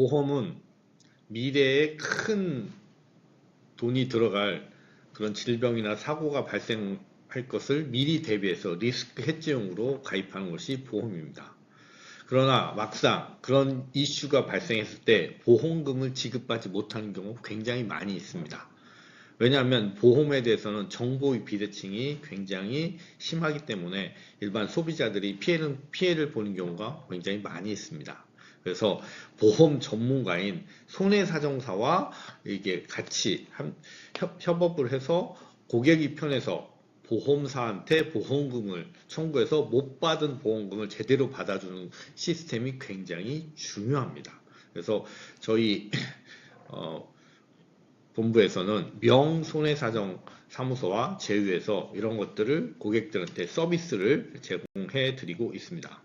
보험은 미래에 큰 돈이 들어갈 그런 질병이나 사고가 발생할 것을 미리 대비해서 리스크 헤지용으로 가입하는 것이 보험입니다. 그러나 막상 그런 이슈가 발생했을 때 보험금을 지급받지 못하는 경우 굉장히 많이 있습니다. 왜냐하면 보험에 대해서는 정보의 비대칭이 굉장히 심하기 때문에 일반 소비자들이 피해를 보는 경우가 굉장히 많이 있습니다. 그래서 보험 전문가인 손해사정사와 이게 같이 협업을 해서 고객이 편에서 보험사한테 보험금을 청구해서 못 받은 보험금을 제대로 받아주는 시스템이 굉장히 중요합니다. 그래서 저희 본부에서는 명손해사정사무소와 제휴해서 이런 것들을 고객들한테 서비스를 제공해 드리고 있습니다.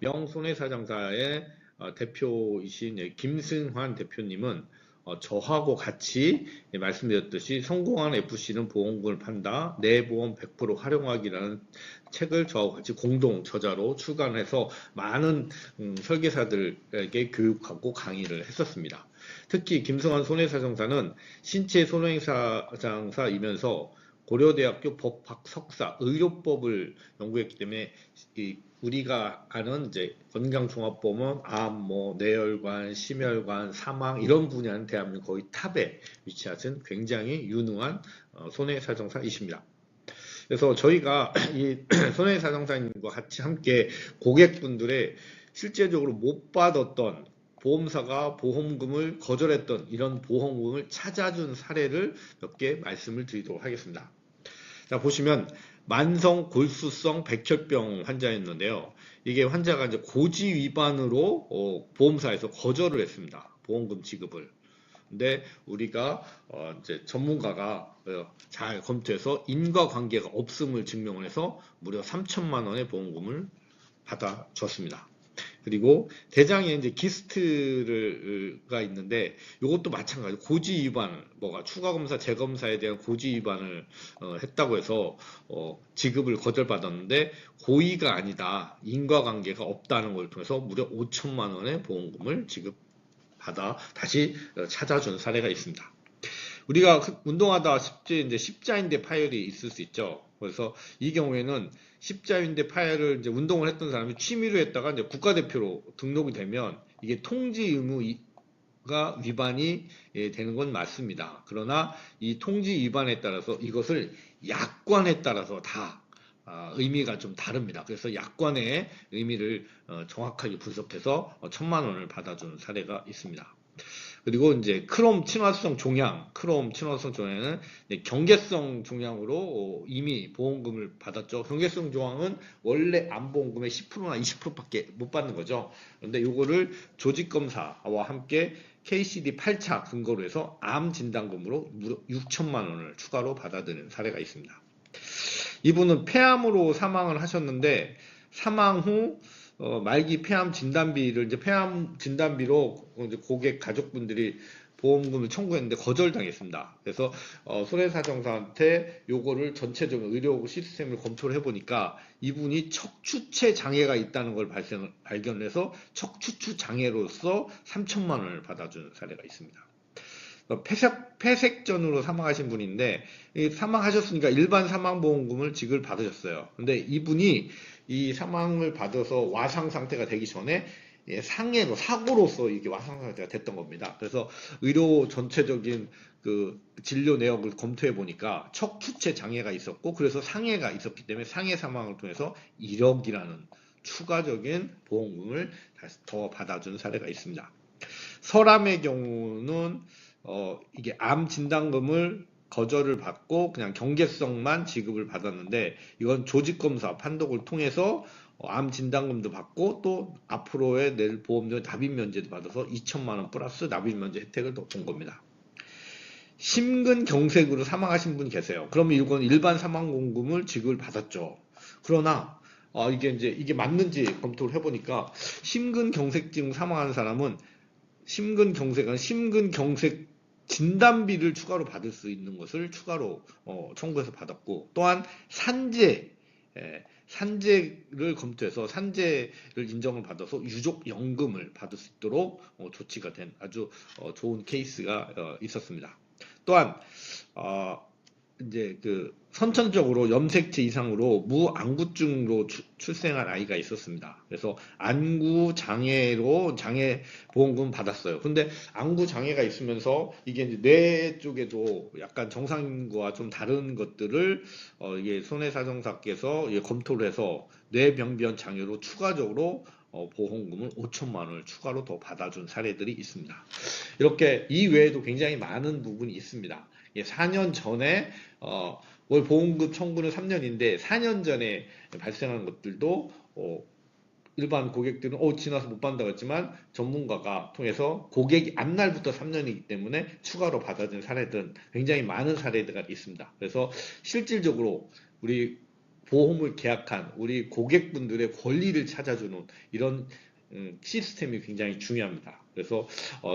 명손해사정사의 대표이신 김승환 대표님은 저하고 같이 말씀드렸듯이 성공한 FC는 보험금을 판다, 내 보험 100% 활용하기라는 책을 저하고 같이 공동 저자로 출간해서 많은 설계사들에게 교육하고 강의를 했었습니다. 특히 김승환 손해사정사는 신체 손해사정사이면서 고려대학교 법학 석사 의료법을 연구했기 때문에 우리가 아는 이제 건강종합보험은 암, 뇌혈관, 심혈관, 사망 이런 분야는 대한민국 거의 탑에 위치하신 굉장히 유능한 손해사정사이십니다. 그래서 저희가 이 손해사정사님과 같이 함께 고객분들의 실제적으로 못 받았던 보험사가 보험금을 거절했던 이런 보험금을 찾아준 사례를 몇 개 말씀을 드리도록 하겠습니다. 자, 보시면 만성 골수성 백혈병 환자였는데요. 이게 환자가 이제 고지 위반으로 보험사에서 거절을 했습니다. 보험금 지급을. 근데 우리가 이제 전문가가 잘 검토해서 인과관계가 없음을 증명을 해서 무려 3천만 원의 보험금을 받아줬습니다. 그리고 대장에 이제 기스트가 있는데 이것도 마찬가지 고지 위반을 추가 검사 재검사에 대한 고지 위반을 했다고 해서 지급을 거절받았는데 고의가 아니다 인과관계가 없다는 걸 통해서 무려 5천만 원의 보험금을 지급받아 다시 찾아준 사례가 있습니다. 우리가 운동하다 이제 십자인대 파열이 있을 수 있죠. 그래서 이 경우에는 십자인대 파열을 이제 운동을 했던 사람이 취미로 했다가 이제 국가대표로 등록이 되면 이게 통지 의무가 위반이 되는 건 맞습니다. 그러나 이 통지 위반에 따라서 이것을 약관에 따라서 다 의미가 좀 다릅니다. 그래서 약관의 의미를 정확하게 분석해서 1,000만 원을 받아준 사례가 있습니다. 그리고 이제 크롬 친화성 종양은 경계성 종양으로 이미 보험금을 받았죠. 경계성 종양은 원래 암보험금의 10%나 20%밖에 못 받는 거죠. 그런데 이거를 조직검사와 함께 KCD 8차 근거로 해서 암 진단금으로 무려 6천만 원을 추가로 받아드는 사례가 있습니다. 이분은 폐암으로 사망을 하셨는데 사망 후 말기 폐암 진단비를 이제 폐암 진단비로 이제 고객 가족분들이 보험금을 청구했는데 거절당했습니다. 그래서 손해사정사한테 요거를 전체적인 의료 시스템을 검토를 해보니까 이분이 척추체 장애가 있다는 걸 발견해서 척추추 장애로서 3천만 원을 받아준 사례가 있습니다. 폐색전으로 사망하신 분인데 사망하셨으니까 일반 사망보험금을 지급을 받으셨어요. 근데 이분이 이 사망을 받아서 와상 상태가 되기 전에 상해로 사고로서 이게 와상 상태가 됐던 겁니다. 그래서 의료 전체적인 그 진료 내역을 검토해 보니까 척추체 장애가 있었고 그래서 상해가 있었기 때문에 상해 사망을 통해서 1억이라는 추가적인 보험금을 다시 더 받아준 사례가 있습니다. 설암의 경우는 이게 암 진단금을 거절을 받고 그냥 경계성만 지급을 받았는데 이건 조직검사 판독을 통해서 암 진단금도 받고 또 앞으로의 낼 보험료 납입 면제도 받아서 2천만 원 플러스 납입 면제 혜택을 더 본 겁니다. 심근경색으로 사망하신 분 계세요. 그러면 이건 일반 사망보험금을 지급을 받았죠. 그러나 이게 맞는지 검토를 해보니까 심근경색증 사망하는 사람은 심근경색 진단비를 추가로 받을 수 있는 것을 추가로 청구해서 받았고 또한 산재 산재를 검토해서 산재를 인정을 받아서 유족연금을 받을 수 있도록 조치가 된 아주 좋은 케이스가 있었습니다. 또한 이제 그 선천적으로 염색체 이상으로 무안구증으로 출생한 아이가 있었습니다. 그래서 안구 장애로 장애 보험금 받았어요. 근데 안구 장애가 있으면서 이게 이제 뇌 쪽에도 약간 정상인과 좀 다른 것들을 이게 손해사정사께서 검토를 해서 뇌병변 장애로 추가적으로 보험금을 5천만 원을 추가로 더 받아준 사례들이 있습니다. 이렇게 이 외에도 굉장히 많은 부분이 있습니다. 4년 전에 월 보험금 청구는 3년인데 4년 전에 발생한 것들도 일반 고객들은 지나서 못 받는다고 했지만 전문가가 통해서 고객이 앞날부터 3년이기 때문에 추가로 받아준 사례들은 굉장히 많은 사례가 있습니다. 그래서 실질적으로 우리 보험을 계약한 우리 고객분들의 권리를 찾아주는 이런 시스템이 굉장히 중요합니다. 그래서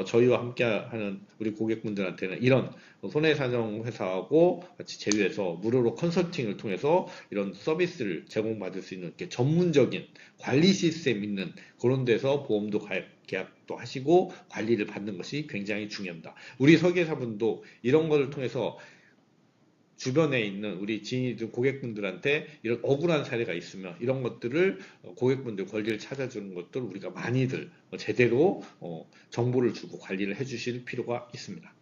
저희와 함께하는 우리 고객분들한테는 이런 손해사정 회사하고 같이 제휴해서 무료로 컨설팅을 통해서 이런 서비스를 제공받을 수 있는 이렇게 전문적인 관리 시스템 있는 그런 데서 보험도 계약도 하시고 관리를 받는 것이 굉장히 중요합니다. 우리 설계사분도 이런 것을 통해서 주변에 있는 우리 지인이든 고객분들한테 이런 억울한 사례가 있으면 이런 것들을 고객분들 권리를 찾아주는 것들 우리가 많이들 제대로 정보를 주고 관리를 해주실 필요가 있습니다.